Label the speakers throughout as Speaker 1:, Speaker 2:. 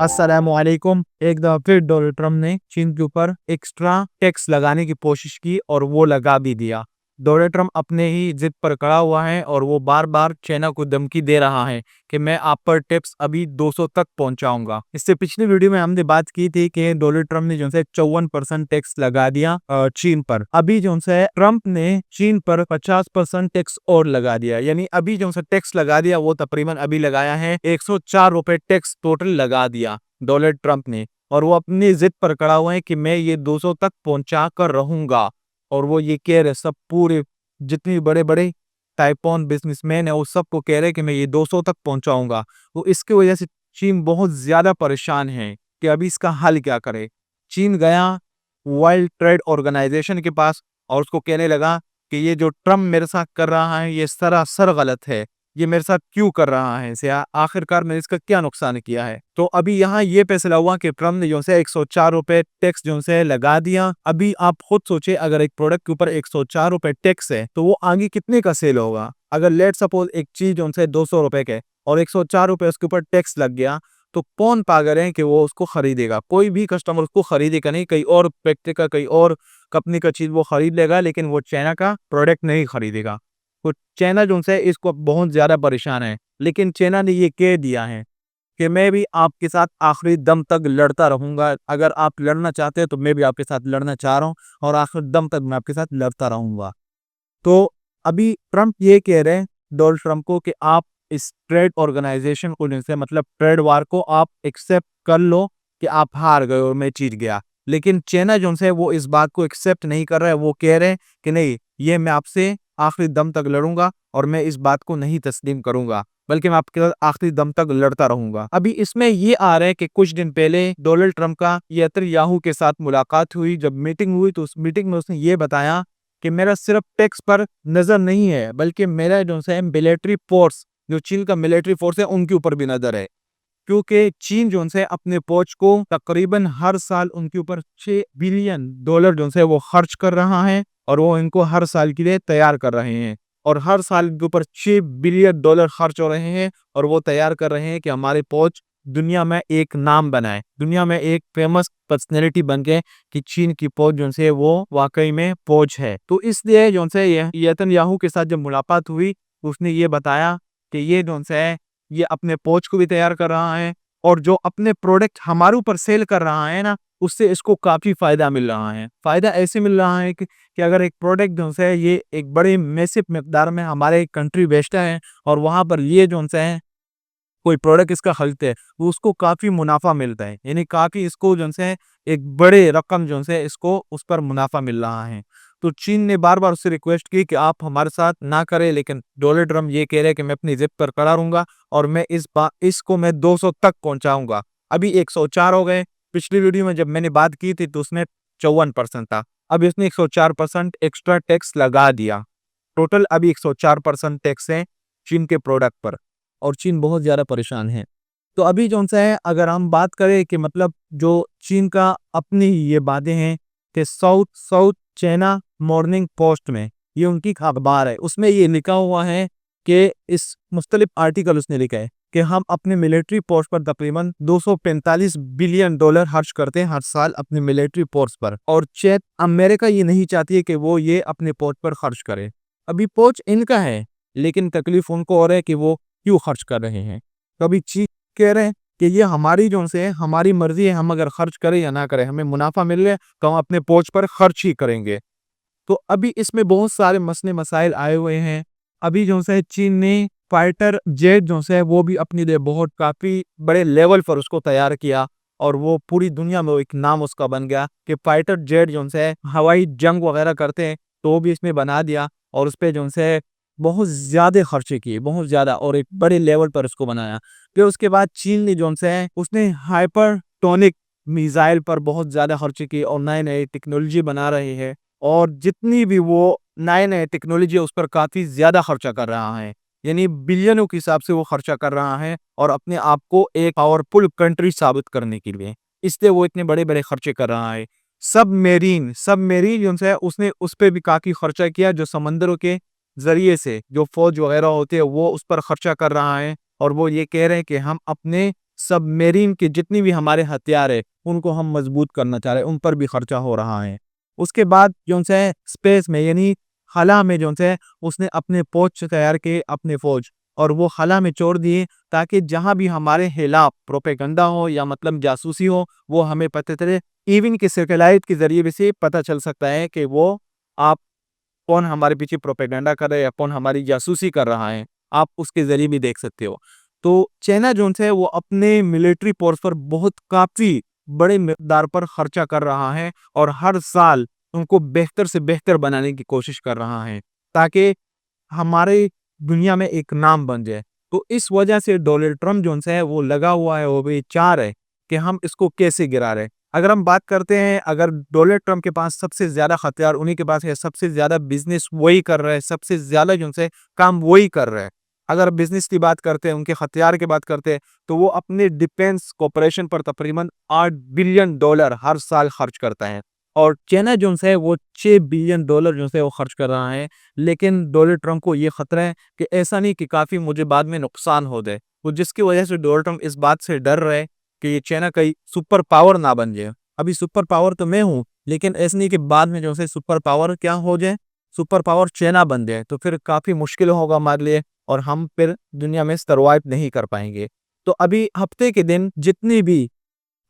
Speaker 1: अस्सलामुअलैकुम। एक दफ़ा फिर डोनाल्ड ट्रंप ने चीन के ऊपर एक्स्ट्रा टैक्स लगाने की कोशिश की और वो लगा भी दिया। डोनाल्ड ट्रंप अपने ही ज़िद पर खड़ा हुआ है और वो बार-बार चाइना को धमकी दे रहा है कि मैं आप पर टैक्स अभी 200 तक पहुँचाऊँगा। इससे पिछली वीडियो में हमने बात की थी कि डोनाल्ड ट्रंप ने जो है 54% टैक्स लगा दिया चीन पर। अभी जो है ट्रंप ने चीन पर 50% टैक्स और लगा दिया। यानी अभी जो है टैक्स लगा दिया वो तकरीबन अभी लगाया है ₹104 टैक्स टोटल लगा दिया डोनाल्ड ट्रंप ने। और वो अपनी जिद पर खड़ा हुआ है कि मैं ये 200 तक पहुंचा कर रहूंगा। और वो ये कह रहे सब पूरे जितने बड़े-बड़े टाइपॉन बिजनेसमैन है वो सबको कह रहे हैं कि मैं ये 200 तक पहुंचाऊंगा। तो इसकी वजह से चीन बहुत ज्यादा परेशान है कि अभी इसका हल क्या करे। चीन गया वर्ल्ड ट्रेड ऑर्गेनाइजेशन के पास और उसको कहने लगा कि ये जो ट्रम्प मेरे साथ कर रहा है ये सरासर गलत है। ये मेरे साथ क्यों कर रहा है इसे आखिरकार मैंने इसका क्या नुकसान किया है। तो अभी यहाँ ये फैसला हुआ कि ट्रम्प ने जो है ₹104 टैक्स जो है लगा दिया। अभी आप खुद सोचे अगर एक प्रोडक्ट के ऊपर ₹104 टैक्स है तो वो आगे कितने का सेल होगा। अगर लेट सपोज एक चीज जो है ₹200 के और ₹104 उसके ऊपर टैक्स लग गया तो कौन पागल है कि वो उसको खरीदेगा। कोई भी कस्टमर उसको खरीदेगा नहीं। कहीं और व्यक्ति का कहीं और कंपनी का चीज वो खरीद लेगा लेकिन वो चाइना का प्रोडक्ट नहीं खरीदेगा। तो चाइना जो है इसको बहुत ज्यादा परेशान है। लेकिन चाइना ने ये कह दिया है कि मैं भी आपके साथ आखिरी दम तक लड़ता रहूंगा। अगर आप लड़ना चाहते हैं तो मैं भी आपके साथ लड़ना चाह रहा हूँ और आखिर दम तक मैं आपके साथ लड़ता रहूंगा। तो अभी ट्रंप ये कह रहे हैं डोनाल्ड ट्रंप को कि आप इस ट्रेड ऑर्गेनाइजेशन को जैसे मतलब ट्रेड वार को आप एक्सेप्ट कर लो कि आप हार गए और मैं जीत गया। लेकिन चाइना जो है वो इस बात को एक्सेप्ट नहीं कर रहा है। वो कह रहे हैं कि नहीं, ये मैं आपसे आखिरी दम तक लड़ूंगा और मैं इस बात को नहीं तस्लीम करूंगा बल्कि मैं आपके साथ आखिरी दम तक लड़ता रहूंगा। अभी इसमें ये आ रहा है कि कुछ दिन पहले डोनाल्ड ट्रंप का नेतन्याहू के साथ मुलाकात हुई। जब मीटिंग हुई तो उस मीटिंग में उसने ये बताया कि मेरा सिर्फ टैक्स पर नजर नहीं है बल्कि मेरा जो है मिलिट्री फोर्स, जो चीन का मिलिट्री फोर्स है उनके ऊपर भी नजर है। क्योंकि चीन जो है अपने फौज को तकरीबन हर साल उनके ऊपर $6 बिलियन जो है वो खर्च कर रहा है और वो इनको हर साल के लिए तैयार कर रहे हैं। और हर साल इनके ऊपर $6 बिलियन खर्च हो रहे हैं और वो तैयार कर रहे हैं कि हमारी फौज दुनिया में एक नाम बनाए, दुनिया में एक फेमस पर्सनैलिटी बन के कि चीन की फौज जो है वो वाकई में फौज है। तो इसलिए जो है ये नेतन्याहू के साथ जब मुलाकात हुई उसने ये बताया कि ये जो है ये अपने फौज को भी तैयार कर रहा है और जो अपने प्रोडक्ट हमारे ऊपर सेल कर रहा है ना उससे इसको काफी फायदा मिल रहा है। फायदा ऐसे मिल रहा है कि अगर एक प्रोडक्ट जो है ये एक बड़े मैसिव मिकदार में हमारे कंट्री बेचता है और वहां पर ये जो है कोई प्रोडक्ट इसका खरीदते हैं तो उसको काफी मुनाफा मिलता है। यानी काफी इसको जो है एक बड़े रकम जो है इसको उस पर मुनाफा मिल रहा है। तो चीन ने बार बार उससे रिक्वेस्ट की कि आप हमारे साथ ना करें लेकिन डोनाल्ड ट्रंप ये कह रहे हैं कि मैं अपनी जिद पर खड़ा रहूंगा और मैं इसको मैं 200 तक पहुंचाऊंगा। अभी 104 हो गए। पिछली वीडियो में जब मैंने बात की थी तो उसमें 54% था। अब इसने 104% एक्स्ट्रा टैक्स लगा दिया। टोटल अभी 104% टैक्स है चीन के प्रोडक्ट पर और चीन बहुत ज़्यादा परेशान है। तो अभी जो-सा है अगर हम बात करें कि मतलब जो चीन का अपनी ये बातें हैं कि south south China morning post में ये उनकी अखबार है, उसमें ये लिखा हुआ है कि इस मुख्तलिफ आर्टिकल उसने लिखा है कि हम अपने मिलिट्री फोर्स पर तकरीबन $245 बिलियन खर्च करते हैं हर साल अपने मिलिट्री फोर्स पर और अमेरिका ये नहीं चाहती है कि वो ये अपने फौज पर खर्च करे। अभी फौज इनका है लेकिन तकलीफ उनको और है कि वो क्यों खर्च कर रहे हैं। कभी चीन कह रहे हैं कि ये हमारी जो से हमारी मर्जी है, हम अगर खर्च करें या ना करें, हमें मुनाफा मिल रहा है तो हम अपने फौज पर खर्च ही करेंगे। तो अभी इसमें बहुत सारे मसले मसाइल आए हुए हैं। अभी जो है चीन ने फाइटर जेट जो है वो भी अपनी लिए बहुत काफी बड़े लेवल पर उसको तैयार किया और वो पूरी दुनिया में वो एक नाम उसका बन गया कि फाइटर जेट जो है हवाई जंग वगैरह करते हैं तो वो भी इसमें बना दिया और उस पर जो है बहुत ज्यादा खर्चे किए, बहुत ज्यादा, और एक बड़े लेवल पर उसको बनाया। फिर उसके बाद चीन ने जो है उसने हाइपरटोनिक मिसाइल पर बहुत ज्यादा खर्चे किए और नए नए टेक्नोलॉजी बना रहे हैं और जितनी भी वो नए नए टेक्नोलॉजी है उस पर काफी ज्यादा खर्चा कर रहा है। यानी बिलियनों के हिसाब से वो खर्चा कर रहा है और अपने आप को एक पावरफुल कंट्री साबित करने के लिए इसलिए वो इतने बड़े बड़े खर्चे कर रहा है। सबमेरीन सबमेरीन जो है उसने उस पर भी काफी खर्चा किया, जो समंदरों के जरिए से जो फौज वगैरह होते हैं वो उस पर खर्चा कर रहा है और वो ये कह रहे हैं कि हम अपने सबमरीन के जितनी भी हमारे हथियार है उनको हम मजबूत करना चाह रहे हैं, उन पर भी खर्चा हो रहा है। उसके बाद जो है स्पेस में यानी खला में जो है उसने अपने फौज तैयार किए, अपने फौज, और वो खला में छोड़ दिए ताकि जहां भी हमारे खिलाफ प्रोपेगेंडा हो या मतलब जासूसी हो वो हमें पता चले। इवन कि सैटेलाइट के जरिए भी से पता चल सकता है कि वो आप कौन हमारे पीछे प्रोपेगेंडा कर रहा है या कौन हमारी जासूसी कर रहा है, आप उसके ज़रिए भी देख सकते हो। तो चाइना जो है वो अपने मिलिट्री फोर्स पर बहुत काफ़ी बड़े मिक़दार पर खर्चा कर रहा है और हर साल उनको बेहतर से बेहतर बनाने की कोशिश कर रहा है, ताकि हमारे दुनिया में एक नाम बन जाए। तो इस वजह से डोनाल्ड ट्रम्प जो है वो लगा हुआ है, वो भी चाह रहे कि हम इसको कैसे गिरा रहे। अगर हम बात करते हैं, अगर डोनाल्ड ट्रम्प के पास सबसे ज़्यादा हथियार उन्हीं के पास है, सबसे ज़्यादा बिज़नेस वही कर रहे हैं, सबसे ज़्यादा जो है काम वही कर रहे हैं। अगर बिज़नेस की बात करते हैं, उनके हथियार की बात करते हैं, तो वो अपने डिफेंस कॉर्पोरेशन पर तकरीबन $8 बिलियन हर साल खर्च करता है। और चाइना जो है वो $6 बिलियन जो है वो खर्च कर रहा है। लेकिन डोनाल्ड ट्रम्प को ये खतरा है कि ऐसा नहीं कि काफ़ी मुझे बाद में नुकसान हो जाए। तो जिसकी वजह से डोनाल्ड ट्रम्प इस बात से डर रहे कि ये चाइना कहीं सुपर पावर ना बन जाए। अभी सुपर पावर तो मैं हूँ, लेकिन ऐसा नहीं कि बाद में जो है सुपर पावर क्या हो जाए, सुपर पावर चाइना बन जाए, तो फिर काफ़ी मुश्किल होगा हमारे लिए और हम फिर दुनिया में सर्वाइव नहीं कर पाएँगे। तो अभी हफ्ते के दिन जितनी भी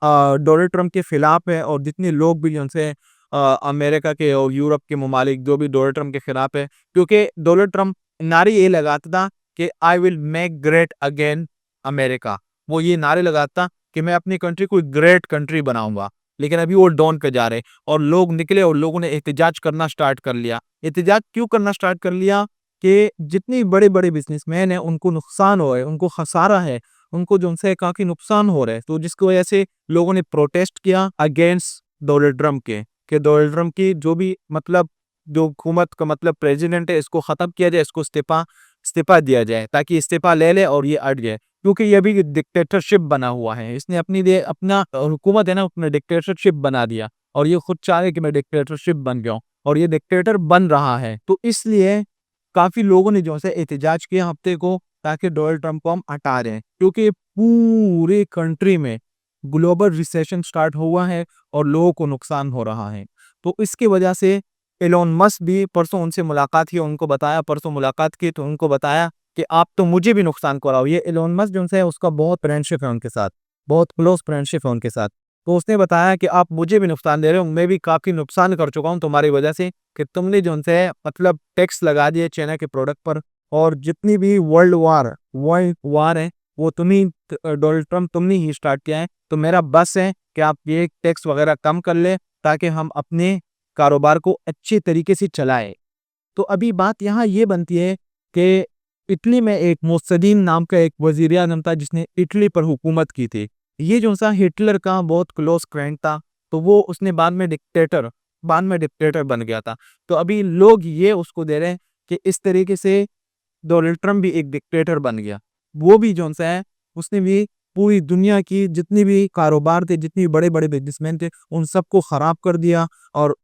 Speaker 1: डोनाल्ड ट्रम्प के खिलाफ है और जितने लोग भी उनसे अमेरिका के और यूरोप के ममालिक जो भी डोनाल्ड ट्रम्प के खिलाफ है, क्योंकि डोनाल्ड ट्रम्प नारे ये लगाता था कि I will make great again America. वो ये नारे लगाता कि मैं अपनी कंट्री को ग्रेट कंट्री बनाऊंगा। लेकिन अभी वो डाउन पे जा रहे और लोग निकले और लोगों ने एहतजाज करना स्टार्ट कर लिया। एहतजाज क्यों करना स्टार्ट कर लिया कि जितनी बड़े बड़े बिजनेसमैन है उनको नुकसान हो रहा है, उनको खसारा है, उनको जो उनसे काफ़ी नुकसान हो रहा है। तो जिसकी वजह से लोगों ने प्रोटेस्ट किया अगेंस्ट डोनाल्ड ट्रम्प के, कि डोनाल्ड ट्रम्प की जो भी मतलब जो हुकूमत का मतलब प्रेसिडेंट है इसको ख़त्म किया जाए, इसको इस्तीफ़ा इस्तीफ़ा दिया जाए ताकि इस्तीफ़ा ले ले और ये हट जाए। क्योंकि ये अभी डिक्टेटरशिप बना हुआ है। इसने अपनी लिए अपना हुकूमत है ना अपना डिक्टेटरशिप बना दिया और ये खुद चाह रहे हैं कि मैं डिक्टेटरशिप बन गया हूँ और ये डिक्टेटर बन रहा है। तो इसलिए काफ़ी लोगों ने जो है एहतजाज किया हफ्ते को ताकि डोनाल्ड ट्रम्प को हम हटा दें, क्योंकि पूरे कंट्री में ग्लोबल रिसेशन स्टार्ट हुआ है और लोगों को नुकसान हो रहा है। तो इसकी वजह से एलोन मस्क भी परसों उनसे मुलाकात की, उनको बताया परसों मुलाकात की तो उनको बताया कि आप तो मुझे भी नुकसान कराओ। ये एलोन मस्क जो है उसका बहुत फ्रेंडशिप है उनके साथ, बहुत क्लोज फ्रेंडशिप है उनके साथ। तो उसने बताया कि आप मुझे भी नुकसान दे रहे हो, मैं भी काफ़ी नुकसान कर चुका हूँ तुम्हारी वजह से कि तुमने जो है मतलब टैक्स लगा दिए चाइना के प्रोडक्ट पर और जितनी भी वर्ल्ड वार है वो तुम्ही डोनाल्ड ट्रम्प तुमने ही स्टार्ट किया है। तो मेरा बस है कि आप ये टैक्स वगैरह कम कर ले ताकि हम अपने कारोबार को अच्छे तरीके से चलाएं। तो अभी बात यहाँ ये बनती है कि इटली में एक मुस्सोलिनी नाम का एक वज़ीर-ए-आज़म था जिसने इटली पर हुकूमत की थी। ये जो सा हिटलर का बहुत क्लोज़ फ्रेंड था, तो वो उसने बाद में डिक्टेटर बन गया था। तो अभी लोग ये उसको दे रहे हैं कि इस तरीके से डोनाल्ड ट्रम्प भी एक डिक्टेटर बन गया। वो भी जो सा है उसने भी पूरी दुनिया की जितनी भी कारोबार थे, जितनी बड़े-बड़े बिज़नेसमैन थे, उन सबको खराब कर दिया। और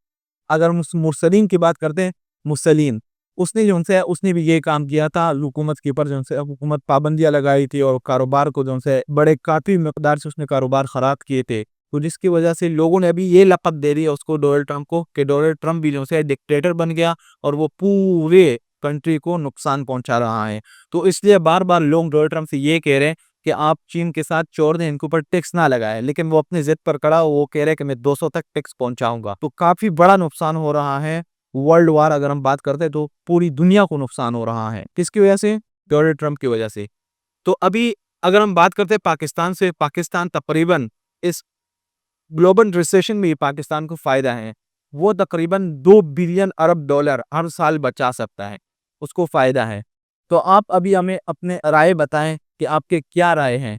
Speaker 1: अगर हम उस मुरसलीन की बात करते हैं, मुरसलीन, उसने जो है उसने भी ये काम किया था हुकूमत के ऊपर, जो है हुकूमत पाबंदियाँ लगाई थी और कारोबार को जो है बड़े काफ़ी मिक़दार से उसने कारोबार खराब किए थे। तो जिसकी वजह से लोगों ने अभी ये लक़ब दे दिया उसको डोनाल्ड ट्रम्प को कि डोनाल्ड ट्रम्प भी जो है डिक्टेटर बन गया और वो पूरे कंट्री को नुकसान पहुँचा रहा है। तो इसलिए बार-बार लोग डोनाल्ड ट्रम्प से ये कह रहे हैं कि आप चीन के साथ छोड़ दें, इनके ऊपर टैक्स ना लगाएँ, लेकिन वो अपनी ज़िद पर खड़ा, वो कह रहे हैं कि मैं 200 तक टैक्स पहुँचाऊँगा। तो काफ़ी बड़ा नुकसान हो रहा है। वर्ल्ड वार अगर हम बात करते हैं तो पूरी दुनिया को नुकसान हो रहा है। किसकी वजह से? डोनाल्ड ट्रम्प की वजह से। तो अभी अगर हम बात करते हैं पाकिस्तान से, पाकिस्तान तकरीबन इस ग्लोबल रिसेशन में ही पाकिस्तान को फ़ायदा है। वो तकरीबन $2 बिलियन हर साल बचा सकता है, उसको फ़ायदा है। तो आप अभी हमें अपने राय बताएँ कि आपके क्या राय हैं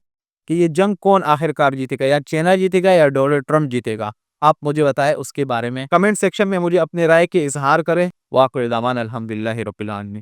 Speaker 1: कि ये जंग कौन आखिरकार जीतेगा, या चाइना जीतेगा या डोनाल्ड ट्रम्प जीतेगा? आप मुझे बताएँ उसके बारे में। कमेंट सेक्शन में मुझे अपने राय के इज़हार करें। व आखिर दावाना अल्हम्दुलिल्लाहि रब्बिल आलमीन।